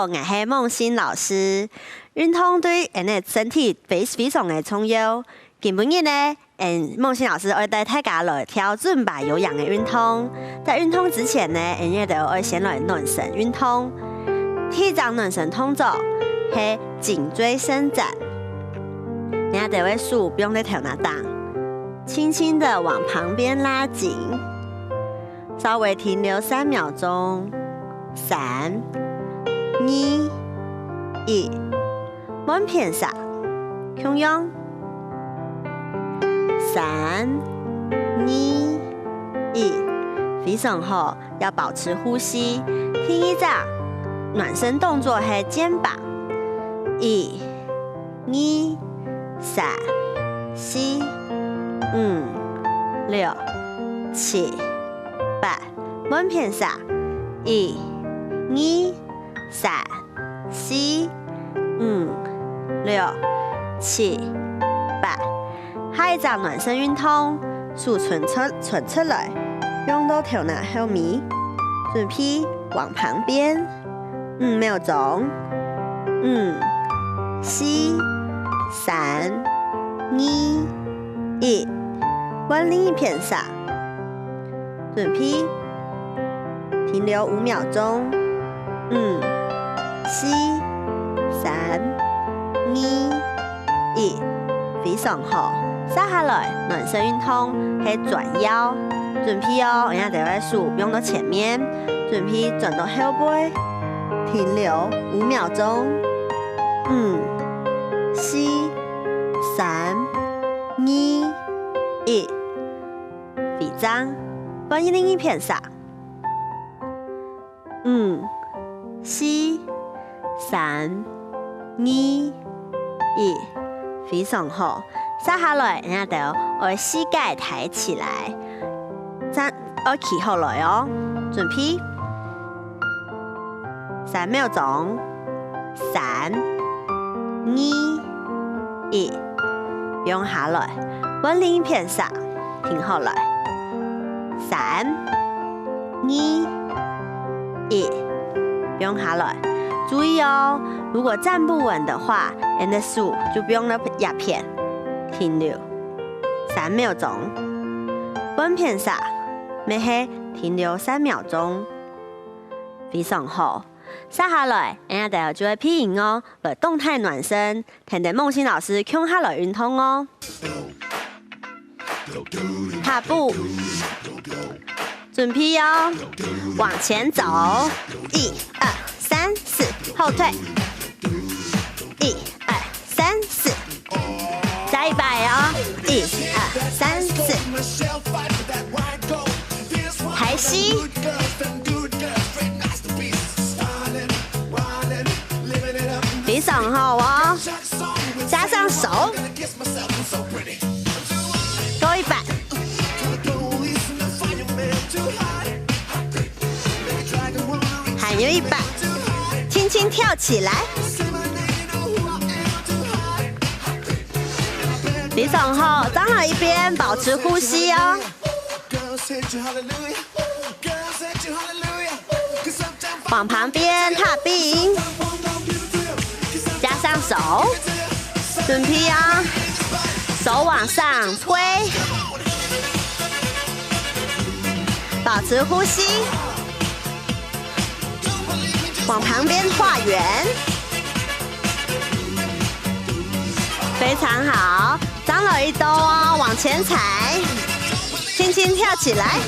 我是梦欣老师。运动对人的身体非常的重要。今日呢，梦欣老师会带大家来跳尊巴有氧的运动。在运动之前呢，我哋会先来暖身运动。第一张暖身动作是颈椎伸展，你哋会数不用在头那档，轻轻的往旁边拉紧，稍微停留3秒钟。3、2、1，慢片下，同样。3、2、1，非常好，要保持呼吸。第一张暖身动作是肩膀，1、2、3、4、5、6、7、8，慢片下，1、2、3、4、5、6、7、8。下一张暖身运动，数存出来，用到头脑后面，准备往旁边，5秒钟，5、4、3、2、1，往另一边上，准备停留5秒钟，5、4、3、2、1，非常好。接下来暖身运动是转腰，准备哦，人家就会数不用到前面，准备转到后背，停留5秒钟，5、4、3、2、1，非常，往另一边上，5、4、3、2、1，非常好。接下来，人家就把膝盖抬起来，站要起好来哦。准备3秒钟，3、2、1，不用下来，往另一边上，停好来，3、2、1，不用下来。注意哦，如果站不稳的话，你的手就不用那压片。停留3秒钟，慢片下，咪係停留3秒鐘，非常好。接下來，人家就會配音哦，來動態暖身，聽聽夢欣老師強下來運動哦。踏步，準備哦，往前走，1、2、3、4，後退，1、2、3、4。再100哦，1、2、3、4，抬膝，非常好哦，加上手，够100，还有100，轻轻跳起来。非常好，站好一边，保持呼吸哦。往旁边踏冰，加上手，准备啊，手往上推，保持呼吸，往旁边画圆，非常好。张了一兜哦，往前踩，轻轻跳起来，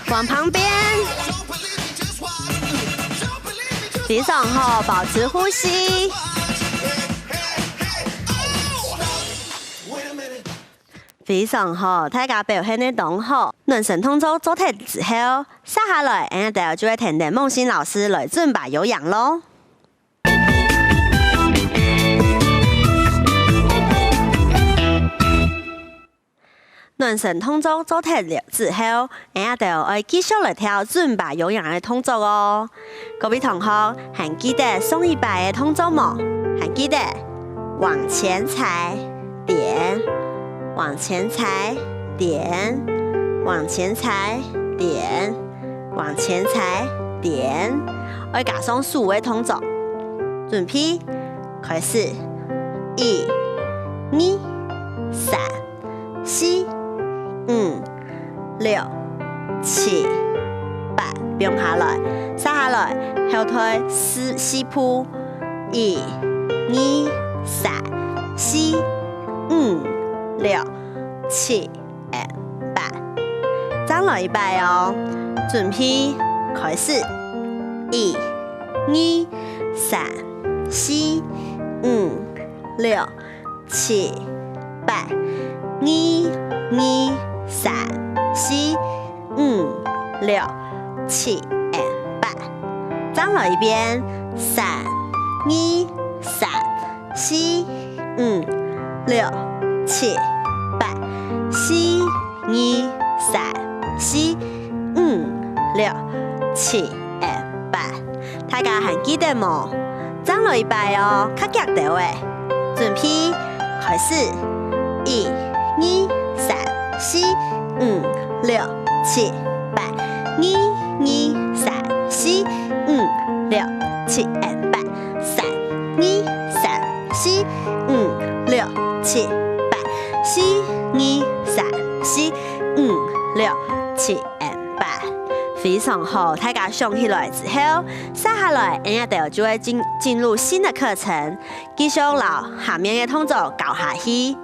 往旁边，非常好，保持呼吸，非常好，大家表现得很好。暖身动作做完之後，接下來人家就會聽聽夢欣老師來尊巴有氧咯。暖身動作做完了之後，人家就要繼續來跳尊巴有氧的動作哦。各位同學，還記得上一排的動作嗎？還記得往前踩點，往前踩點，往前踩點，往前踩，点，我加上数位动作，准备，开始，1、2、3、4、5、6、7、8，不用下来，撒下来，后退4步，1、2、3、4、5、6、7、8，再来一摆哦，准备，开始，1、2、3、4、5、6、7、8，2、2、3、4、5、6、7、8，再来一遍，3、2、3、4、5、6、7、8，4、2、3、4、5、6、7、8，大家还記得冇？再來一擺哦，較腳頭誒，準備開始，1、2、3、4、5、6、7、8，2、2、3、4、5、6、7、8，3、2、3、4、5、6、7、8，4、2、3、4、5、6、7、8。非常好，大家上起來之後，接下來我哋就會進入新的課程，繼續留下面嘅動作教下去。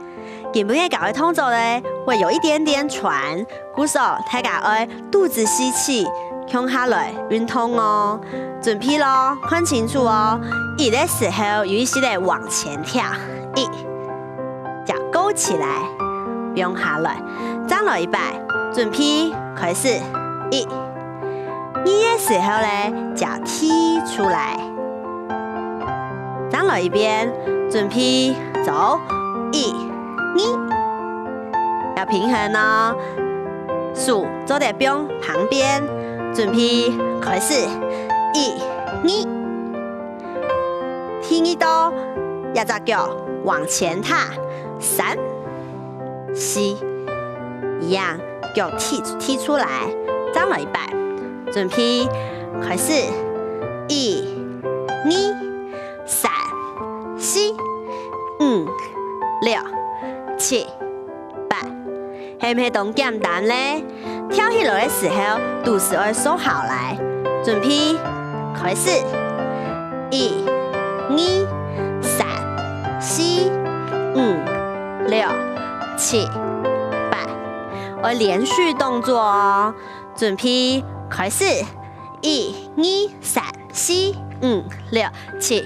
基本嘅教嘅動作咧，會有一點點喘，故所大家愛肚子吸氣，向下來運動哦。準備咯，看清楚哦。1嘅時候，有意識地往前跳，1，腳勾起來，不用下來，再來一擺，準備開始，1。2嘅時候咧，腳踢出來，再來一遍，準備走，1、2，要平衡哦。數做在邊旁邊，準備開始，1、2，聽一到，一隻腳往前踏，3、4，一樣腳踢出來，再來一擺。準備開始，1、2、3、4、5、6、7、8，係唔係咁簡單咧？跳起來嘅時候，肚子要收好來。準備開始，1、2、3、4、5、6、7、8，我連續動作哦。準備開始，1、2、3、4、5、6、7、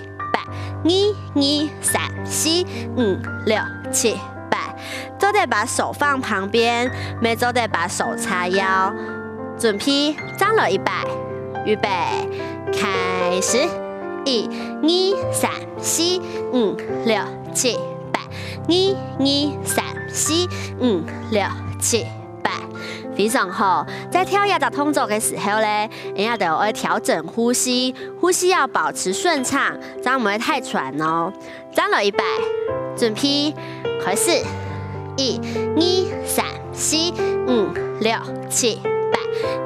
8，1、2、3、4、5、6、7、8，做得把手放旁邊，沒做得把手叉腰。準備站了一擺，預備開始，1、2、3、4、5、6、7、8，1、2、3、4、5、6、7、8。非常好，在跳一隻動作嘅時候咧，人家都要調整呼吸，呼吸要保持順暢，這樣唔會太喘哦。站了一擺，準備開始，1、2、3、4、5、6、7、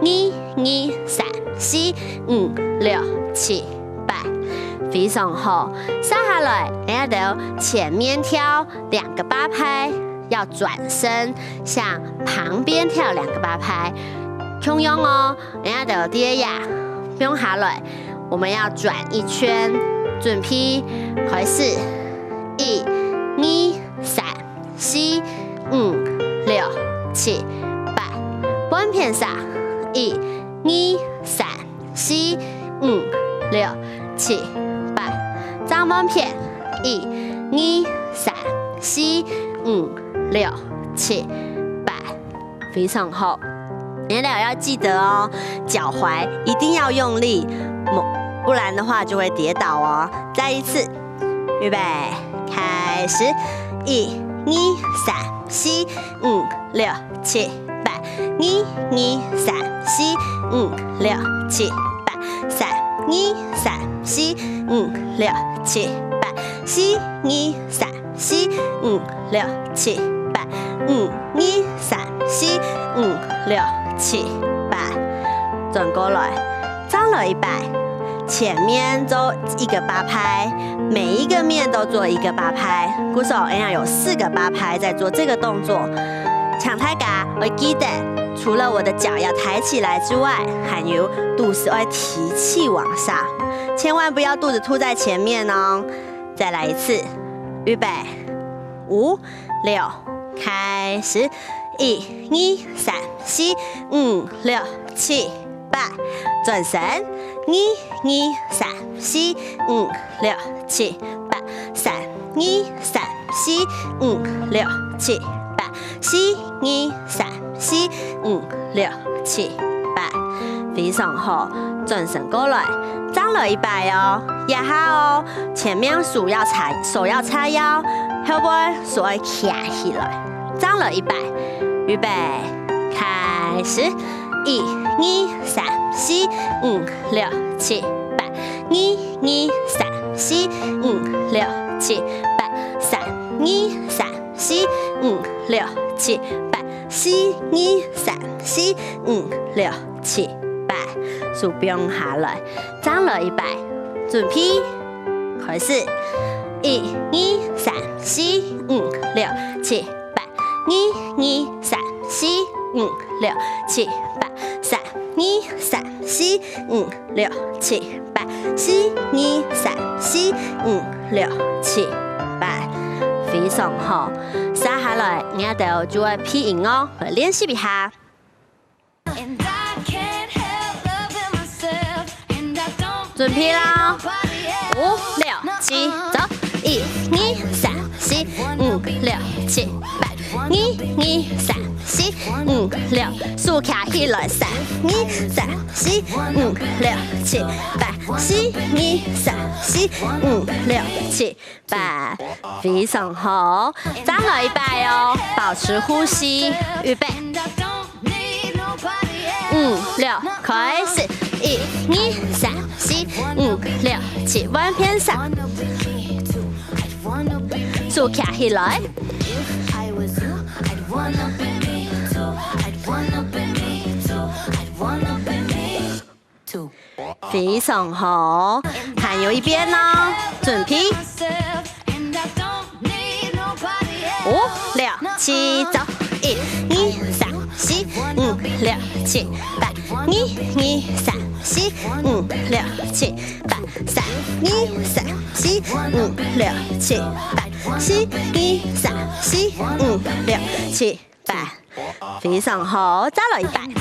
8，1、2、3、4、5、6、7、8，非常好。接下來，人家都要前面跳2個八拍。要轉身向旁邊跳2個八拍，同樣哦，人家都有啲呀，不用下來，我們要轉一圈，準備開始，1、2、3、4、5、6、7、8，半片上，1、2、3、4、5、6、7、8，張半片，1、2、3、4、5、6、7、8，非常好。你俩要記得哦，腳踝一定要用力，不然的話就會跌倒哦。再一次，預備，開始，1、2、3、4、5、6、7、8，1、2、3、4、5、6、7、8，3、2、3、4、5、6、7、8，4、2、3、4、5、6、7、8，1、2、3、4、5、6、7、8，转过来，张了100，前面做一个8拍，每一个面都做一个8拍。鼓手一样有4个8拍在做这个动作。请大家会记得，除了我的脚要抬起来之外，还有肚子要提气往上，千万不要肚子凸在前面哦。再来一次，预备，5、6，开始，1、2、3、4、5、6、7、8，转身，1、2、3、4、5、6、7、8，3、2、3、4、5、6、7、8，4、2、3、4、5、6、7、8，非常好，转身过来，张了100哦，压下哦，前面手要叉腰，后背手要卡起来，张了100，预备，开始，1、2、3、4、5、6、7、8，1、2、3、4、5、6、7、8，3、2、3、4、5、6、7、8，4、2、3、4、5、6、7、8，手不用下来，张了100，准备，开始，1、2、3、4、5、6、7、8，1、2、3、4、5、6、7、8，3、2、3、4、5、6、7、8，4、2、3、4、5、6、7、8，非常好。接下来我哋就會配音哦，嚟練習一下。準備啦，5、6、7，走，1、2、3、4、5、6、7、8，1、2、3、4、5、6，數卡起來，3、2、3、4、5、6、7、8，4、2、3、4、5、6、7、8，非常好，張了100哦，保持呼吸，預備，5、6，開始，1、2、3、4、5、6、7，彎偏上，數卡起來。非常好，还有一边呢，准备，5、6、7，走，1、2、3、4、5、6、7、8，1、2、3、4、5、6、7、8，3、2、3、4、5、6、7、8，4、2、3、4、5、6、7、8，非常好，加了100。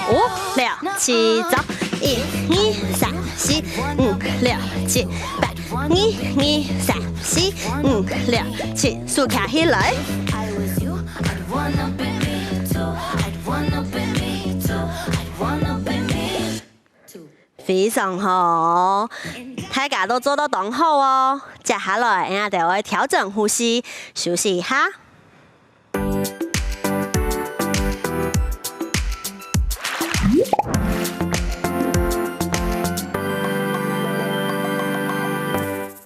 5、6、7，走，1、2、3、4、5、6、7、8，1、2、3、4、5、6、7，數卡起來。非常好，大家都做得當好哦。接下來我哋會調整呼吸，休息一下。